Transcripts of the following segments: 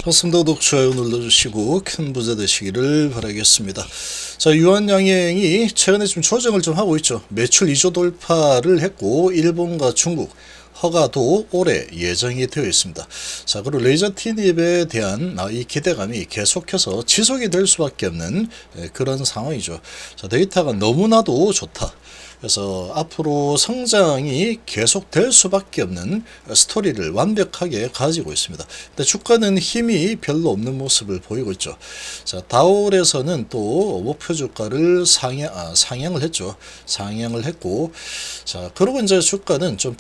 좋습니다. 구독, 좋아요 눌러주시고 큰 부자 되시기를 바라겠습니다. 자, 유한양행이 최근에 좀 조정을 좀 하고 있죠. 매출 2조 돌파를 했고 일본과 중국 허가도 올해 예정이 되어 있습니다. 자, 그리고 레이저 티닙에 대한 이 기대감이 계속해서 지속이 될 수밖에 없는 그런 상황이죠. 자, 데이터가 너무나도 좋다. 그래서 앞으로 성장이 계속될 수밖에 없는 스토리를 완벽하게 가지고 있습니다. 근데 주가는 힘이 별로 없는 모습을 보이고 있죠. 자, 다올에서는 또 목표 주가를 상향을 했죠. 상향을 했고, 자, 그러고 이제 주가는 좀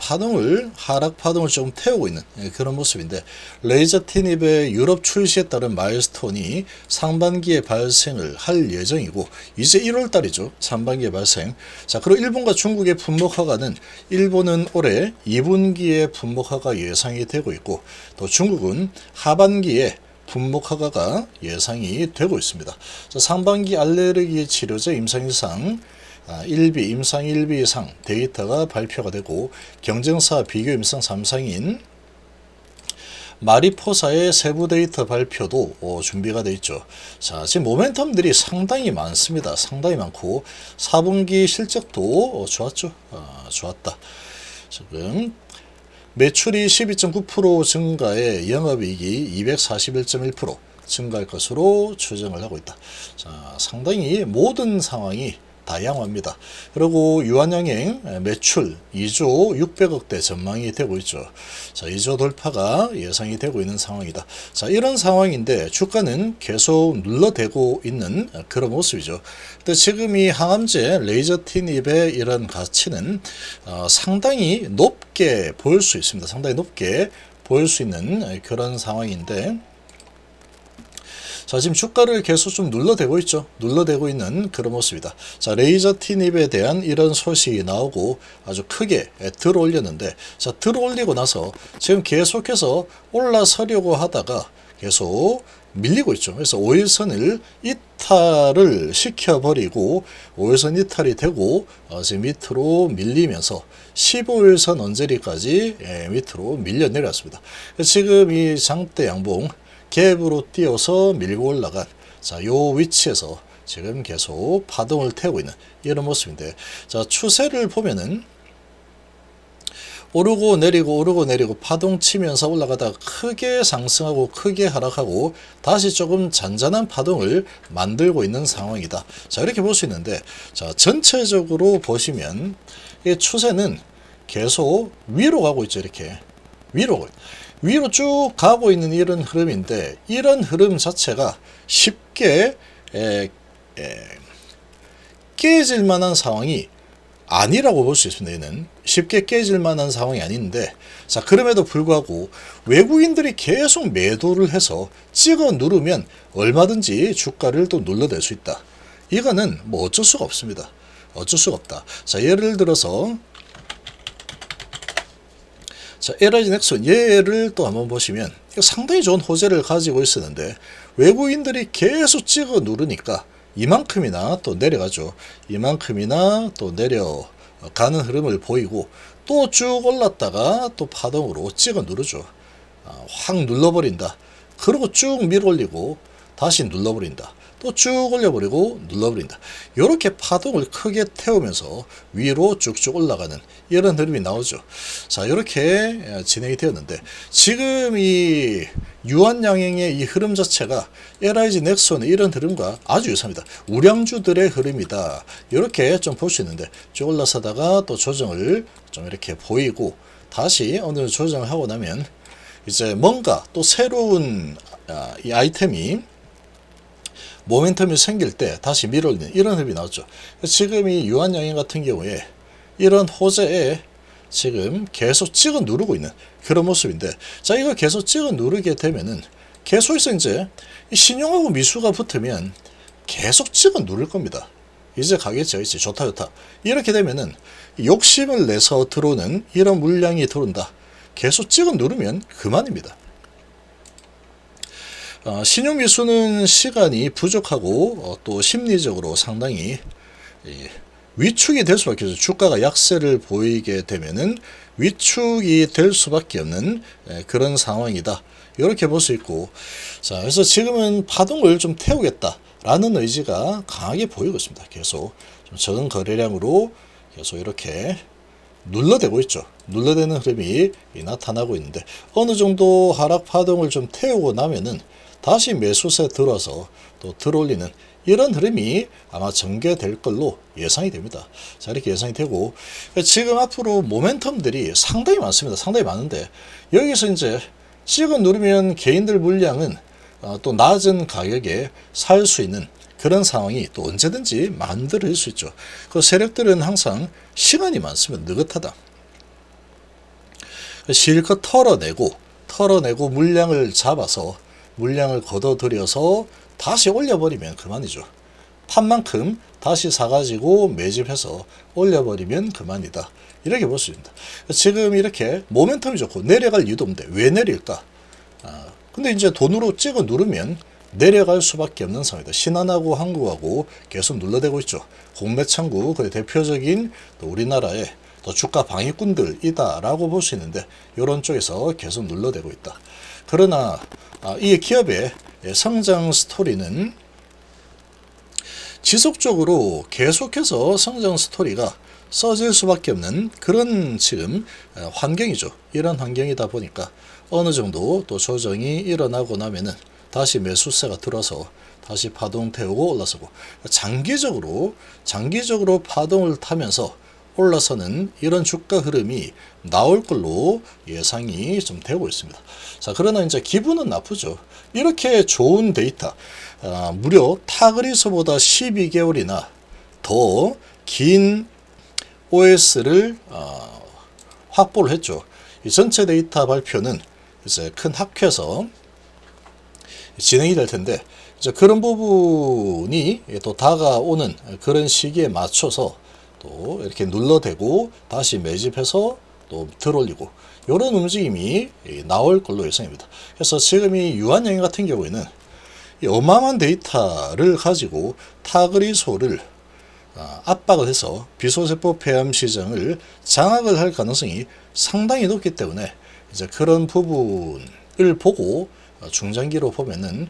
하락 파동을 좀 태우고 있는 그런 모습인데, 레이저 티닙의 유럽 출시에 따른 마일스톤이 상반기에 발생을 할 예정이고, 이제 1월 달이죠. 상반기에 발생. 자, 그리고 일본과 중국의 품목 허가는 일본은 올해 2분기에 품목 허가 예상이 되고 있고, 또 중국은 하반기에 품목 허가가 예상이 되고 있습니다. 자, 상반기 알레르기 치료제 임상 1비 이상 데이터가 발표가 되고, 경쟁사 비교 임상 3상인 마리포사의 세부 데이터 발표도 준비가 되어 있죠. 자, 지금 모멘텀들이 상당히 많습니다. 상당히 많고 4분기 실적도 좋았죠. 좋았다. 지금 매출이 12.9% 증가에 영업이익이 241.1% 증가할 것으로 추정을 하고 있다. 자, 상당히 모든 상황이 다양합니다. 그리고 유한양행 매출 2조 600억대 전망이 되고 있죠. 자, 2조 돌파가 예상이 되고 있는 상황이다. 자, 이런 상황인데 주가는 계속 눌러대고 있는 그런 모습이죠. 근데 지금 이 항암제 레이저 티닙의 이런 가치는 상당히 높게 보일 수 있습니다. 상당히 높게 보일 수 있는 그런 상황인데, 자, 지금 주가를 계속 좀 눌러대고 있죠. 눌러대고 있는 그런 모습이다. 자, 레이저 티닙에 대한 이런 소식이 나오고 아주 크게 들어올렸는데, 자, 들어올리고 나서 지금 계속해서 올라서려고 하다가 계속 밀리고 있죠. 그래서 5일선을 이탈을 시켜버리고 5일선 이탈이 되고 지금 밑으로 밀리면서 15일선 언저리까지 밑으로 밀려 내렸습니다. 지금 이 장대 양봉 갭으로 띄어서 밀고 올라간, 자, 요 위치에서 지금 계속 파동을 태우고 있는 이런 모습인데, 자, 추세를 보면은 오르고 내리고 파동 치면서 올라가다가 크게 상승하고 크게 하락하고 다시 조금 잔잔한 파동을 만들고 있는 상황이다. 자, 이렇게 볼 수 있는데, 자, 전체적으로 보시면 이 추세는 계속 위로 가고 있죠. 이렇게 위로 쭉 가고 있는 이런 흐름인데, 이런 흐름 자체가 쉽게 깨질 만한 상황이 아니라고 볼 수 있습니다. 얘는 쉽게 깨질 만한 상황이 아닌데, 자, 그럼에도 불구하고 외국인들이 계속 매도를 해서 찍어 누르면 얼마든지 주가를 또 눌러낼 수 있다. 이거는 뭐 어쩔 수가 없습니다. 어쩔 수가 없다. 자, 예를 들어서, 자, LIG 넥슨 얘를 또 한번 보시면 상당히 좋은 호재를 가지고 있었는데 외국인들이 계속 찍어 누르니까 이만큼이나 또 내려가죠. 이만큼이나 또 내려가는 흐름을 보이고, 또 쭉 올랐다가 또 파동으로 찍어 누르죠. 확 눌러버린다. 그리고 쭉 밀어 올리고 다시 눌러버린다. 또 쭉 올려버리고 눌러버린다. 이렇게 파동을 크게 태우면서 위로 쭉쭉 올라가는 이런 흐름이 나오죠. 자, 이렇게 진행이 되었는데, 지금 이 유한양행의 이 흐름 자체가 LIG 넥슨의 이런 흐름과 아주 유사합니다. 우량주들의 흐름이다. 이렇게 좀 볼 수 있는데, 쭉 올라서다가 또 조정을 좀 이렇게 보이고 다시 어느 정도 조정을 하고 나면 이제 뭔가 또 새로운 이 아이템이 모멘텀이 생길 때 다시 밀어올리는 이런 흐름이 나왔죠. 지금 이 유한양행 같은 경우에 이런 호재에 지금 계속 찍어 누르고 있는 그런 모습인데, 자, 이거 계속 찍어 누르게 되면은 계속해서 이제 신용하고 미수가 붙으면 계속 찍어 누를 겁니다. 이제 가겠죠. 이제 좋다. 이렇게 되면은 욕심을 내서 들어오는 이런 물량이 들어온다. 계속 찍어 누르면 그만입니다. 신용미수는 시간이 부족하고 또 심리적으로 상당히 위축이 될 수밖에 없죠. 주가가 약세를 보이게 되면은 위축이 될 수밖에 없는 그런 상황이다. 이렇게 볼 수 있고, 자, 그래서 지금은 파동을 좀 태우겠다라는 의지가 강하게 보이고 있습니다. 계속 좀 적은 거래량으로 계속 이렇게 눌러대고 있죠. 눌러대는 흐름이 나타나고 있는데, 어느 정도 하락 파동을 좀 태우고 나면은 다시 매수세 들어서 또 들어올리는 이런 흐름이 아마 전개될 걸로 예상이 됩니다. 자, 이렇게 예상이 되고, 지금 앞으로 모멘텀들이 상당히 많습니다. 상당히 많은데, 여기서 이제 찍어 누르면 개인들 물량은 또 낮은 가격에 살 수 있는 그런 상황이 또 언제든지 만들어질 수 있죠. 그 세력들은 항상 시간이 많으면 느긋하다. 실컷 털어내고 물량을 잡아서 물량을 걷어들여서 다시 올려버리면 그만이죠. 판 만큼 다시 사가지고 매집해서 올려버리면 그만이다. 이렇게 볼 수 있습니다. 지금 이렇게 모멘텀이 좋고 내려갈 이유도 없는데 왜 내릴까? 근데 이제 돈으로 찍어 누르면 내려갈 수밖에 없는 상황이다. 신한하고 한국하고 계속 눌러대고 있죠. 공매창구 그 대표적인 또 우리나라의 또 주가 방위꾼들이다라고 볼 수 있는데 이런 쪽에서 계속 눌러대고 있다. 그러나 이 기업의 성장 스토리는 지속적으로 계속해서 성장 스토리가 써질 수밖에 없는 그런 지금 환경이죠. 이런 환경이다 보니까 어느 정도 또 조정이 일어나고 나면은 다시 매수세가 들어서 다시 파동 태우고 올라서고 장기적으로 파동을 타면서 올라서는 이런 주가 흐름이 나올 걸로 예상이 좀 되고 있습니다. 자, 그러나 이제 기분은 나쁘죠. 이렇게 좋은 데이터, 무려 타그리소보다 12개월이나 더 긴 OS를 확보를 했죠. 이 전체 데이터 발표는 이제 큰 학회에서 진행이 될 텐데, 이제 그런 부분이 또 다가오는 그런 시기에 맞춰서 또 이렇게 눌러대고 다시 매집해서 또 들어올리고 이런 움직임이 나올 걸로 예상입니다. 그래서 지금 이 유한양행 같은 경우에는 이 어마어마한 데이터를 가지고 타그리소를 압박을 해서 비소세포 폐암 시장을 장악을 할 가능성이 상당히 높기 때문에 이제 그런 부분을 보고 중장기로 보면은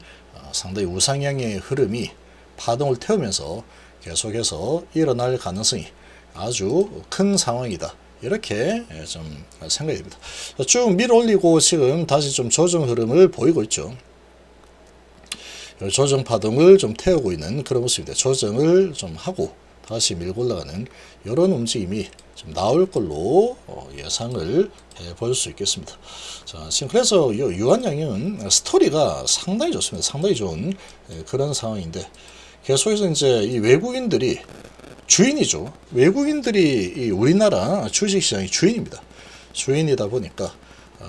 상당히 우상향의 흐름이 파동을 태우면서 계속해서 일어날 가능성이 아주 큰 상황이다. 이렇게 좀 생각이 됩니다. 쭉 밀어 올리고 지금 다시 좀 조정 흐름을 보이고 있죠. 조정 파동을 좀 태우고 있는 그런 모습입니다. 조정을 좀 하고 다시 밀고 올라가는 이런 움직임이 좀 나올 걸로 예상을 해볼 수 있겠습니다. 자, 지금 그래서 유한양행은 스토리가 상당히 좋습니다. 상당히 좋은 그런 상황인데 계속해서 이제 이 외국인들이 주인이죠. 외국인들이 이 우리나라 주식시장의 주인입니다. 주인이다 보니까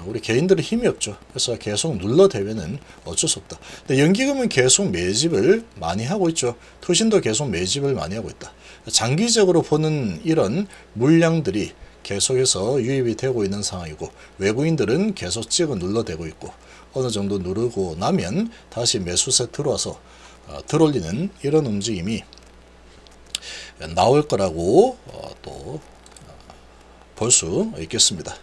우리 개인들은 힘이 없죠. 그래서 계속 눌러대면은 어쩔 수 없다. 근데 연기금은 계속 매집을 많이 하고 있죠. 투신도 계속 매집을 많이 하고 있다. 장기적으로 보는 이런 물량들이 계속해서 유입이 되고 있는 상황이고 외국인들은 계속 찍어 눌러대고 있고 어느 정도 누르고 나면 다시 매수세 들어와서 들어올리는 이런 움직임이 나올 거라고 또 볼 수 있겠습니다.